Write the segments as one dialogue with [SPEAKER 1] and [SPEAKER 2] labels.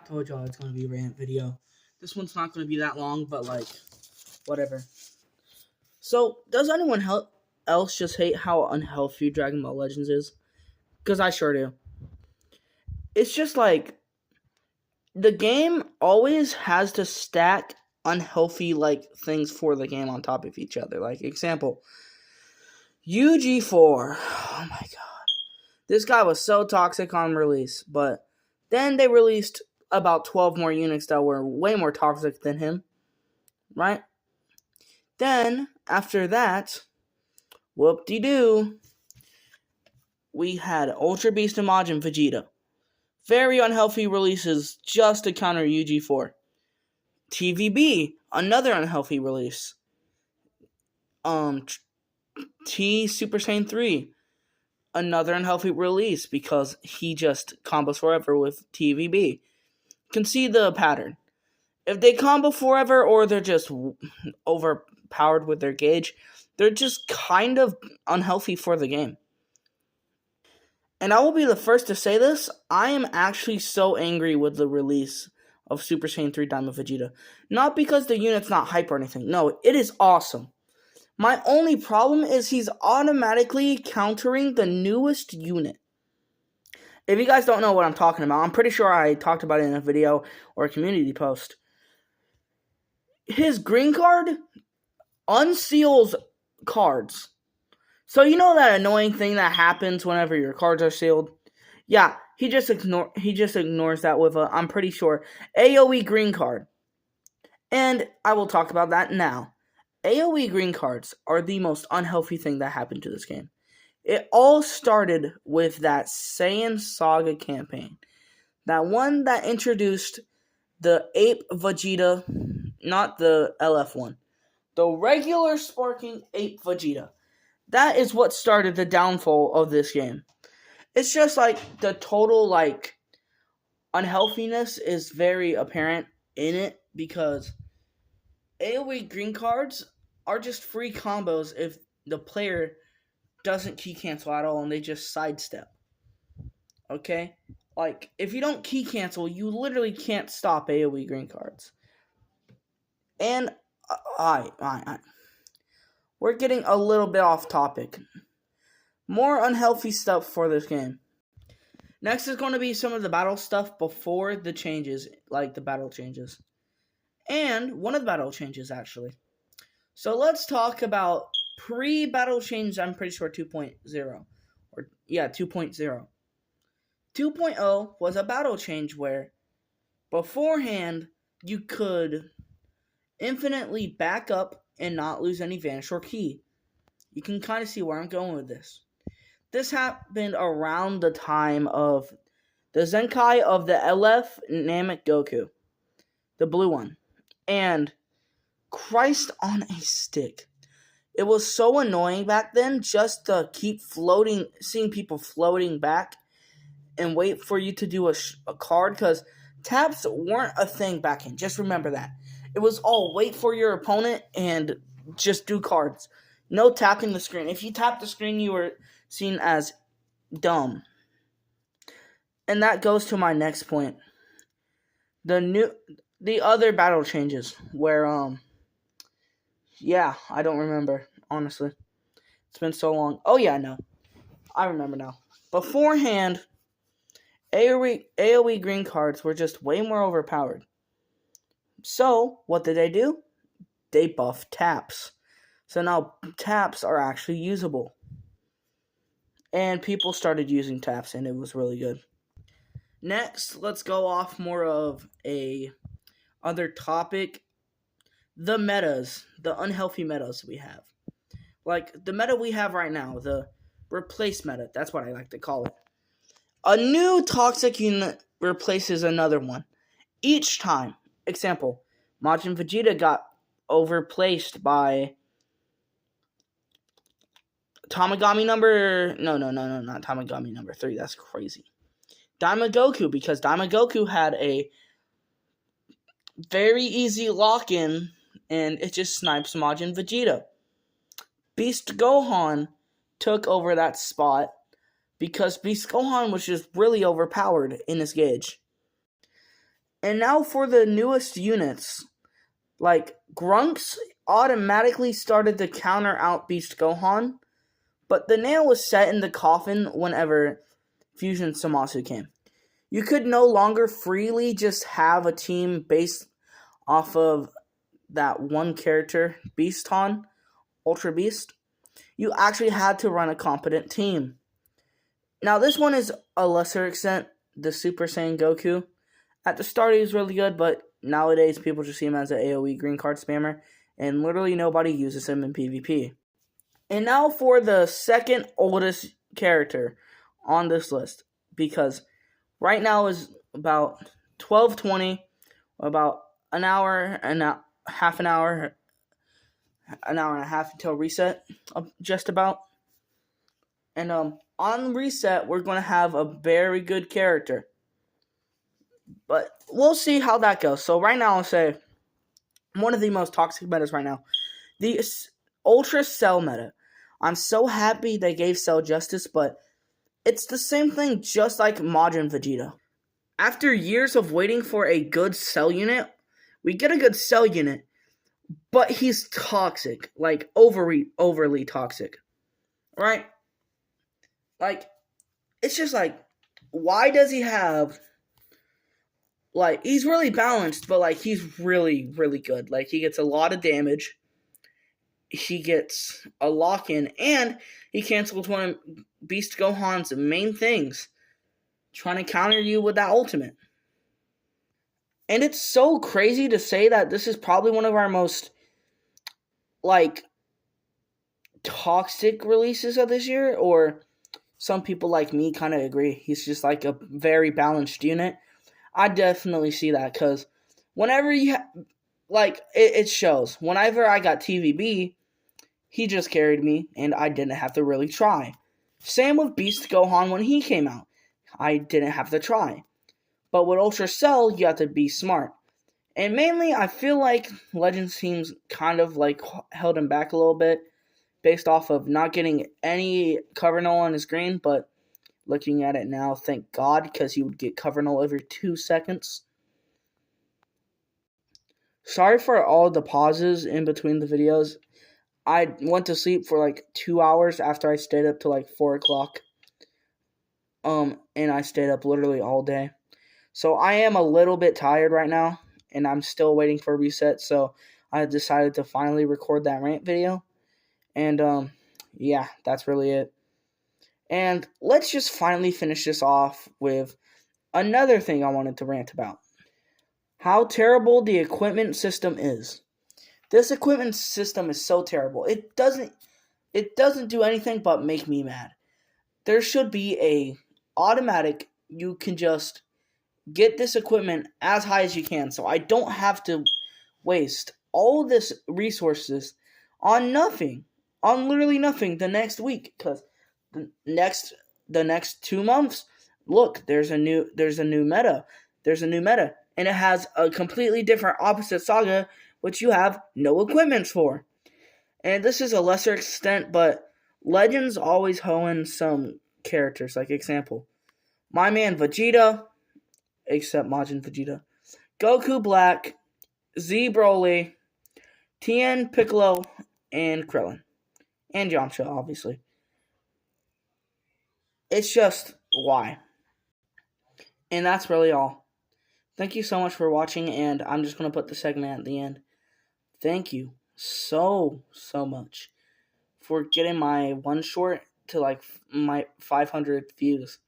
[SPEAKER 1] Told y'all it's going to be a rant video. This one's not going to be that long, but, whatever. So, does anyone else just hate how unhealthy Dragon Ball Legends is? Because I sure do. It's just the game always has to stack unhealthy, things for the game on top of each other. Example, UG4. Oh my god. This guy was so toxic on release, but then they released about 12 more units that were way more toxic than him, right? Then, after that, whoop-de-doo, we had Ultra Beast and Majin Vegeta. Very unhealthy releases just to counter UG4. TVB, another unhealthy release. T Super Saiyan 3, another unhealthy release because he just combos forever with TVB. You can see the pattern. If they combo forever or they're just overpowered with their gauge, they're just kind of unhealthy for the game. And I will be the first to say this, I am actually so angry with the release of Super Saiyan 3 Diamond Vegeta. Not because the unit's not hype or anything. No, it is awesome. My only problem is he's automatically countering the newest unit. If you guys don't know what I'm talking about, I'm pretty sure I talked about it in a video or a community post. His green card unseals cards. So you know that annoying thing that happens whenever your cards are sealed? Yeah, he just ignores that with a, I'm pretty sure, AoE green card. And I will talk about that now. AoE green cards are the most unhealthy thing that happened to this game. It all started with that Saiyan Saga campaign. That one that introduced the Ape Vegeta, not the LF one. The regular sparking Ape Vegeta. That is what started the downfall of this game. It's just the total unhealthiness is very apparent in it because AoE green cards are just free combos if the player doesn't key cancel at all and they just sidestep. Okay? If you don't key cancel, you literally can't stop AoE green cards. And we're getting a little bit off topic. More unhealthy stuff for this game. Next is going to be some of the battle stuff before the changes, the battle changes. And one of the battle changes, actually. So let's talk about pre-battle change, I'm pretty sure 2.0. 2.0. 2.0 was a battle change where beforehand you could infinitely back up and not lose any vanish or key. You can kind of see where I'm going with this. This happened around the time of the Zenkai of the LF Namek Goku. The blue one. And Christ on a stick. It was so annoying back then just to keep seeing people floating back and wait for you to do a card because taps weren't a thing back then. Just remember that. It was all wait for your opponent and just do cards. No tapping the screen. If you tapped the screen, you were seen as dumb. And that goes to my next point. The other battle changes where, I don't remember, honestly. It's been so long. Oh yeah, no. I remember now. Beforehand, AoE green cards were just way more overpowered. So, what did they do? They buffed taps. So now taps are actually usable. And people started using taps and it was really good. Next, let's go off more of a other topic. The metas. The unhealthy metas we have. The meta we have right now. The replace meta. That's what I like to call it. A new toxic unit replaces another one. Each time. Example. Majin Vegeta got overplaced by Tamagami number... No, not Tamagami number 3. That's crazy. Daima Goku, because Daima Goku had a very easy lock-in, and it just snipes Majin Vegeta. Beast Gohan took over that spot, because Beast Gohan was just really overpowered in his gauge. And now for the newest units. Like, Grunks automatically started to counter out Beast Gohan, but the nail was set in the coffin whenever Fusion Zamasu came. You could no longer freely just have a team based off of that one character, Beaston, Ultra Beast. You actually had to run a competent team. Now, this one is a lesser extent, the Super Saiyan Goku. At the start, he was really good, but nowadays people just see him as an AoE green card spammer, and literally nobody uses him in PvP. And now for the second oldest character on this list, because right now is about 12:20, about an hour and a half an hour and a half until reset, just about. And on reset, we're going to have a very good character. But we'll see how that goes. So right now, I'll say one of the most toxic metas right now, the Ultra Cell meta. I'm so happy they gave Cell justice, but it's the same thing just like Majin Vegeta. After years of waiting for a good Cell unit, we get a good Cell unit, but he's toxic, like overly toxic, right? Like, it's just like, why does he have, like, he's really balanced, but, like, he's really, really good. Like, he gets a lot of damage, he gets a lock-in, and he cancels one of Beast Gohan's main things, trying to counter you with that ultimate. And it's so crazy to say that this is probably one of our most, like, toxic releases of this year, or some people like me kind of agree. He's just like a very balanced unit. I definitely see that, because whenever it shows. Whenever I got TVB, he just carried me, and I didn't have to really try. Same with Beast Gohan when he came out. I didn't have to try. But with Ultra Cell, you have to be smart. And mainly, I feel like Legends teams kind of like held him back a little bit, based off of not getting any cover null on his screen, but looking at it now, thank God, because he would get cover null every 2 seconds. Sorry for all the pauses in between the videos. I went to sleep for like 2 hours after I stayed up till like 4 o'clock. And I stayed up literally all day. So I am a little bit tired right now, and I'm still waiting for a reset, so I decided to finally record that rant video. And, yeah, that's really it. And let's just finally finish this off with another thing I wanted to rant about. How terrible the equipment system is. This equipment system is so terrible. It doesn't do anything but make me mad. There should be a automatic, you can just get this equipment as high as you can, so I don't have to waste all of this resources on nothing. On literally nothing the next week, because the next 2 months, look, there's a new meta. There's a new meta, and it has a completely different opposite saga, which you have no equipments for. And this is a lesser extent, but Legends always hoeing some characters. Like, example, my man Vegeta, except Majin Vegeta, Goku Black, Z Broly, Tien Piccolo, and Krillin. And Yamcha, obviously. It's just, why? And that's really all. Thank you so much for watching, and I'm just going to put the segment at the end. Thank you so much for getting my one short to like my 500 views.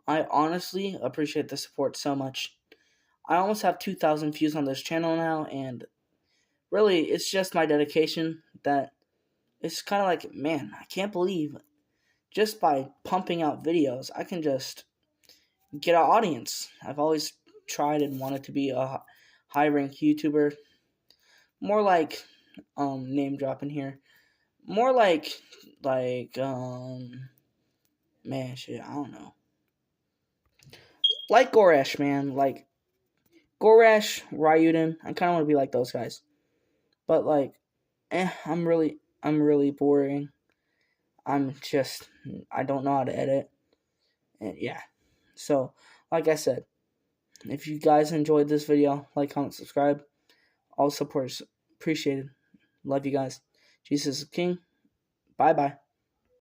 [SPEAKER 1] I honestly appreciate the support so much. I almost have 2,000 views on this channel now, and really, it's just my dedication that it's kind of like, man, I can't believe just by pumping out videos, I can just get an audience. I've always tried and wanted to be a high-ranked YouTuber. More like, name dropping here. More like, man, shit, I don't know. Like Goresh, man. Like, Goresh, Ryuden, I kind of want to be like those guys. But, like, I'm really boring. I don't know how to edit. And yeah. So, like I said, If you guys enjoyed this video, like, comment, subscribe. All support is appreciated. Love you guys. Jesus is King. Bye-bye.